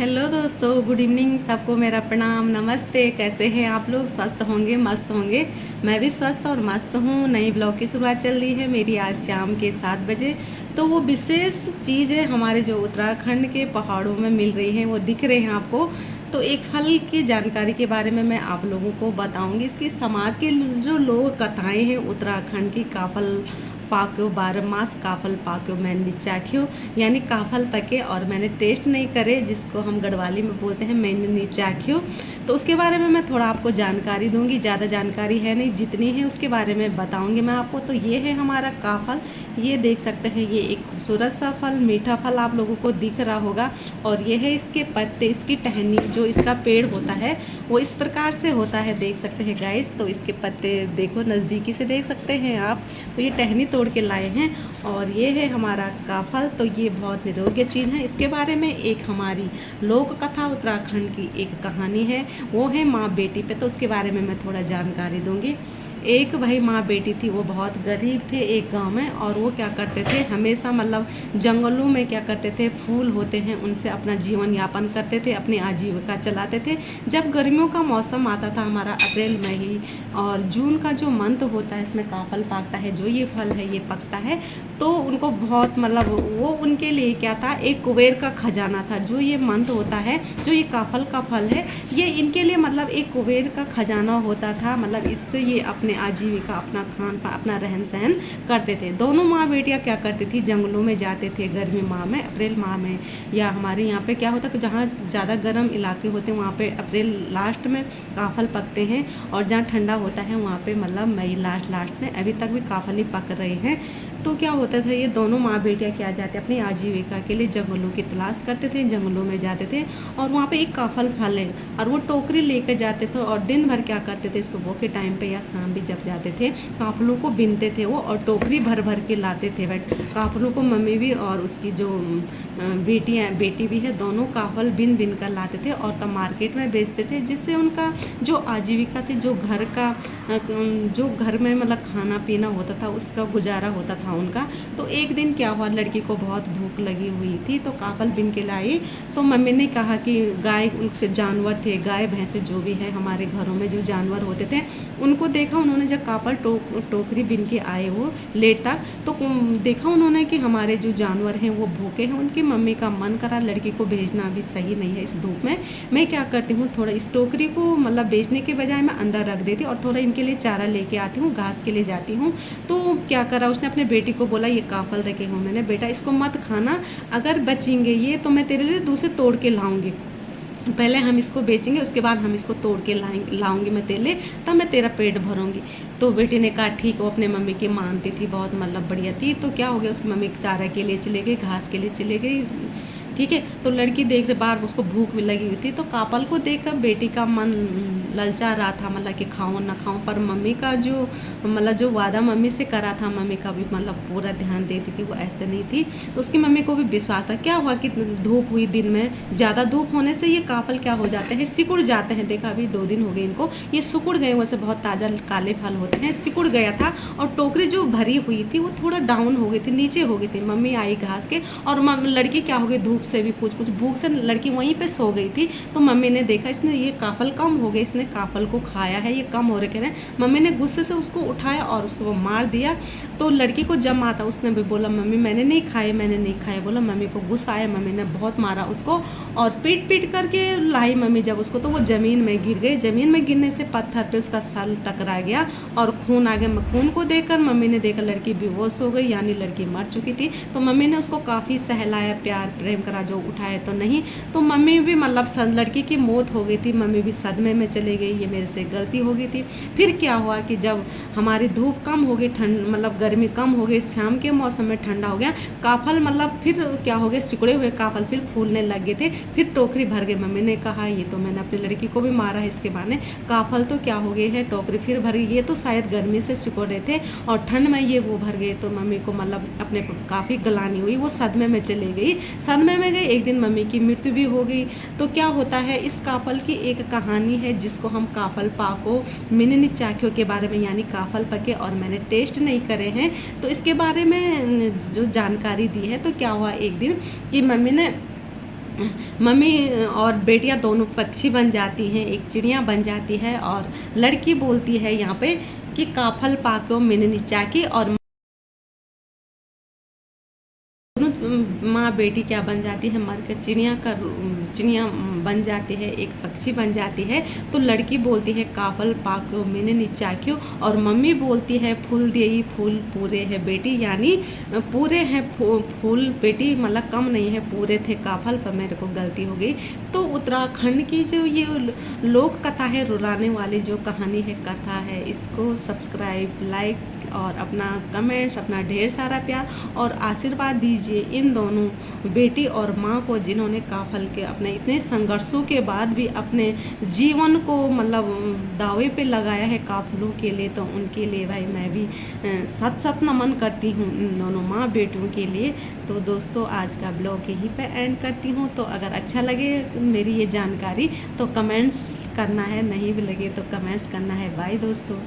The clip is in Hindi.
हेलो दोस्तों, गुड इवनिंग। सबको मेरा प्रणाम, नमस्ते। कैसे हैं आप लोग? स्वस्थ होंगे, मस्त होंगे। मैं भी स्वस्थ और मस्त हूँ। नई ब्लॉग की शुरुआत चल रही है मेरी आज शाम के 7 बजे। तो वो विशेष चीज़ है हमारे जो उत्तराखंड के पहाड़ों में मिल रही है, वो दिख रहे हैं आपको। तो एक फल की जानकारी के बारे में मैं आप लोगों को बताऊंगी। इसकी समाज के जो लोग कथाएं हैं उत्तराखंड की, काफल पाक्यो, 12 मास काफल पाक्यो मैंने चाख्यो, यानी काफल पके और मैंने टेस्ट नहीं करे, जिसको हम गढ़वाली में बोलते हैं मैंने नहीं चाख्यो। तो उसके बारे में मैं थोड़ा आपको जानकारी दूंगी। ज़्यादा जानकारी है नहीं, जितनी है उसके बारे में बताऊंगी मैं आपको। तो ये है हमारा काफल। ये देख सकते हैं, ये एक खूबसूरत सा फल, मीठा फल आप लोगों को दिख रहा होगा। और ये है इसके पत्ते, इसकी टहनी, जो इसका पेड़ होता है वो इस प्रकार से होता है, देख सकते हैं गाइस। तो इसके पत्ते देखो, नज़दीकी से देख सकते हैं आप। तो ये टहनी तोड़ के लाए हैं और ये है हमारा काफल। तो ये बहुत निरोग्य चीज़ है। इसके बारे में एक हमारी लोक कथा उत्तराखंड की एक कहानी है, वो है माँ बेटी पे। तो उसके बारे में मैं थोड़ा जानकारी दूंगी। एक भाई माँ बेटी थी, वो बहुत गरीब थे एक गांव में। और वो क्या करते थे, हमेशा मतलब जंगलों में क्या करते थे, फूल होते हैं उनसे अपना जीवन यापन करते थे, अपनी आजीविका चलाते थे। जब गर्मियों का मौसम आता था, हमारा अप्रैल मई और जून का जो मंथ होता है, इसमें काफल पकता है, जो ये फल है ये पकता है। तो उनको बहुत मतलब वो उनके लिए क्या था, एक कुबेर का खजाना था। जो ये मंथ होता है, जो ये काफल का फल है, ये इनके लिए मतलब एक कुबेर का खजाना होता था। मतलब इससे ये अपने आजीविका, अपना खान पान, अपना रहन सहन करते थे। दोनों माँ बेटियाँ क्या करती थी, जंगलों में जाते थे गर्मी माह में, अप्रैल माह में। या हमारे यहाँ पे क्या होता है कि जहाँ ज़्यादा गर्म इलाके होते हैं वहाँ पे अप्रैल लास्ट में काफल पकते हैं। और जहाँ ठंडा होता है वहाँ पे मतलब मई लास्ट में, अभी तक भी काफल ही पक रहे हैं। तो क्या होता था, ये दोनों माँ बेटियाँ क्या जाते अपनी आजीविका के लिए जंगलों की तलाश करते थे, जंगलों में जाते थे। और वहाँ पे एक काफल फल है और वो टोकरी लेकर जाते थे। और दिन भर क्या करते थे, सुबह के टाइम पे या शाम भी जब जाते थे, काफलों को बिनते थे वो, और टोकरी भर भर के लाते थे। बट काफलों को मम्मी भी और उसकी जो बेटी भी है, दोनों काफल बिन बिन कर लाते थे और तब मार्केट में बेचते थे। जिससे उनका जो आजीविका थी, जो घर का जो घर में मतलब खाना पीना होता था, उसका गुजारा होता था उनका। तो एक दिन क्या हुआ, लड़की को बहुत भूख लगी हुई थी, तो काफल बिन के लाई। तो मम्मी ने कहा कि गाय, उनसे जानवर थे, गाय भैंसे जो भी है हमारे घरों में जो जानवर होते थे, उनको देखा उन्होंने। जब काफल टोकरी बिन के आए वो लेट तक, तो देखा उन्होंने कि हमारे जो जानवर हैं वो भूखे हैं। उनकी मम्मी का मन करा, लड़की को भेजना भी सही नहीं है इस धूप में। मैं क्या करती हूँ, थोड़ा इस टोकरी को मतलब बेचने के बजाय मैं अंदर रख देती और थोड़ा इनके लिए चारा लेके आती हूँ, घास के लिए जाती हूँ। तो क्या करा, उसने अपने बेटी को बोला, ये काफल रखे हूँ मैंने, बेटा इसको मत खाना, अगर बचेंगे ये तो मैं तेरे लिए दूसरे तोड़ के लाऊंगी। पहले हम इसको बेचेंगे, उसके बाद हम इसको तोड़ के लाऊंगी मैं तेरे लिए, तब मैं तेरा पेट भरूंगी। तो बेटी ने कहा ठीक। वो अपने मम्मी की मानती थी, बहुत मतलब बढ़िया थी। तो क्या हो गया, उसकी मम्मी चारा के लिए चले गई, घास के लिए चले गई। ठीक है। तो लड़की देख रही, बार उसको भूख भी लगी हुई थी। तो कापल को देखकर बेटी का मन ललचा रहा था, मतलब कि खाऊं ना खाऊं। पर मम्मी का जो मतलब जो वादा मम्मी से करा था, मम्मी का भी मतलब पूरा ध्यान देती थी, वो ऐसे नहीं थी। तो उसकी मम्मी को भी विश्वास था। क्या हुआ कि धूप हुई दिन में, ज़्यादा धूप होने से ये काफल क्या हो जाते हैं, सिकुड़ जाते हैं। देखा, अभी 2 दिन हो गए इनको, ये सिकुड़ गए। वैसे बहुत ताज़ा काले फल होते हैं, सिकुड़ गया था। और टोकरी जो भरी हुई थी वो थोड़ा डाउन हो गई थी, नीचे हो गई थी। मम्मी आई घास के, और लड़की क्या हो गई, धूप से भी कुछ भूख से लड़की वहीं पे सो गई थी। तो मम्मी ने देखा, इसने ये काफल कम हो गए, इसने काफल को खाया है, ये कम हो रखे हैं। मम्मी ने गुस्से से उसको उठाया और उसको मार दिया। तो लड़की को जब आता, उसने भी बोला मम्मी मैंने नहीं खाए, मैंने नहीं खाए। बोला, मम्मी को गुस्सा आया, मम्मी ने बहुत मारा उसको और पीट पीट करके लाई मम्मी जब उसको, तो वो ज़मीन में गिर गई। ज़मीन में गिरने से पत्थर पे उसका सर टकरा गया और खून आ गया। खून को देखकर मम्मी ने देखा लड़की बेहोश हो गई, यानी लड़की मर चुकी थी। तो मम्मी ने उसको काफ़ी सहलाया, प्यार प्रेम करा, जो उठाए तो नहीं। तो मम्मी भी मतलब लड़की की मौत हो गई थी, मम्मी भी सदमे में चली गई, ये मेरे से गलती हो गई थी। फिर क्या हुआ कि जब हमारी धूप कम हो गई, ठंड मतलब गर्मी कम हो गई, शाम के मौसम में ठंडा हो गया, काफल मतलब फिर क्या हो गया, सिकुड़े हुए काफल फिर फूलने लग गए थे। फिर टोकरी भर गई। मम्मी ने कहा ये तो मैंने अपनी लड़की को भी मारा है इसके बहाने, काफल तो क्या हो गए है, टोकरी फिर भर गई। ये तो शायद गर्मी से सिकुड़ रहे थे और ठंड में ये वो भर गए। तो मम्मी को मतलब अपने काफ़ी गलानी हुई, वो सदमे में चली गई। सदमे में गई, एक दिन मम्मी की मृत्यु भी हो गई। तो क्या होता है, इस काफल की एक कहानी है जिसको हम काफल पाको मिनी चाख्यो के बारे में, यानी काफल पके और मैंने टेस्ट नहीं करे हैं, तो इसके बारे में जो जानकारी दी है। तो क्या हुआ एक दिन कि मम्मी ने मम्मी और बेटियां दोनों पक्षी बन जाती हैं, एक चिड़िया बन जाती है और लड़की बोलती है यहाँ पे कि काफल पाको मैंने नीचा की, और माँ बेटी क्या बन जाती है, मर के चिड़िया बन जाती है, एक पक्षी बन जाती है। तो लड़की बोलती है काफल पाको मैंने नीचा क्यों, और मम्मी बोलती है फूल देई फूल पूरे है बेटी, यानी पूरे हैं फूल बेटी, मतलब कम नहीं है, पूरे थे काफल, पर मेरे को गलती हो गई। तो उत्तराखंड की जो ये लोक कथा है, रुलाने वाली जो कहानी है, कथा है, इसको सब्सक्राइब, लाइक और अपना कमेंट्स, अपना ढेर सारा प्यार और आशीर्वाद दीजिए इन दोनों बेटी और माँ को, जिन्होंने काफल के अपने इतने संघर्षों के बाद भी अपने जीवन को मतलब दावे पे लगाया है काफलों के लिए। तो उनके लिए भाई मैं भी सत सत नमन करती हूँ इन दोनों माँ बेटियों के लिए। तो दोस्तों आज का ब्लॉग यहीं पे एंड करती हूँ। तो अगर अच्छा लगे मेरी ये जानकारी तो कमेंट्स करना है, नहीं भी लगे तो कमेंट्स करना है। बाय दोस्तों।